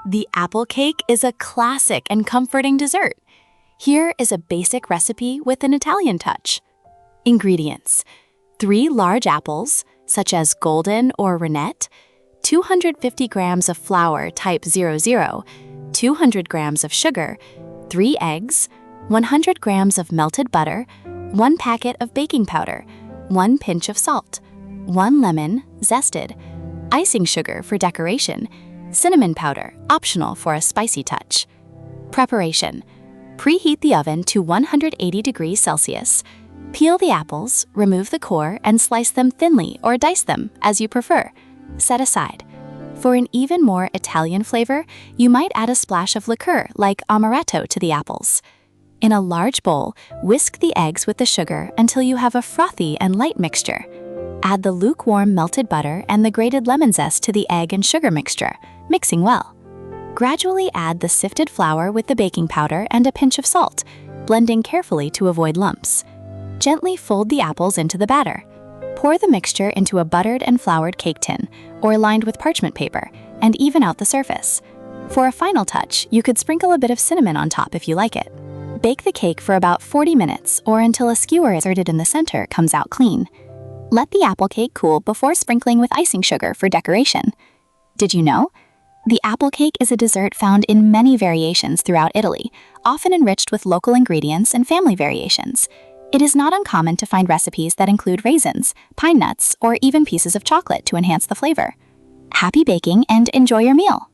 The apple cake is a classic and comforting dessert. Here is a basic recipe with an Italian touch. Ingredients: 3 large apples, such as golden or Renette, 250 grams of flour type 00, 200 grams of sugar, 3 eggs, 100 grams of melted butter, 1 packet of baking powder, 1 pinch of salt, 1 lemon, zested, icing sugar for decoration, cinnamon powder, optional for a spicy touch. Preparation: preheat the oven to 180 degrees Celsius. Peel the apples, remove the core, and slice them thinly or dice them, as you prefer. Set aside. For an even more Italian flavor, you might add a splash of liqueur like Amaretto to the apples. In a large bowl, whisk the eggs with the sugar until you have a frothy and light mixture. Add the lukewarm melted butter and the grated lemon zest to the egg and sugar mixture, mixing well. Gradually add the sifted flour with the baking powder and a pinch of salt, blending carefully to avoid lumps. Gently fold the apples into the batter. Pour the mixture into a buttered and floured cake tin, or lined with parchment paper, and even out the surface. For a final touch, you could sprinkle a bit of cinnamon on top if you like it. Bake the cake for about 40 minutes or until a skewer inserted in the center comes out clean. Let the apple cake cool before sprinkling with icing sugar for decoration. Did you know? The apple cake is a dessert found in many variations throughout Italy, often enriched with local ingredients and family variations. It is not uncommon to find recipes that include raisins, pine nuts, or even pieces of chocolate to enhance the flavor. Happy baking and enjoy your meal!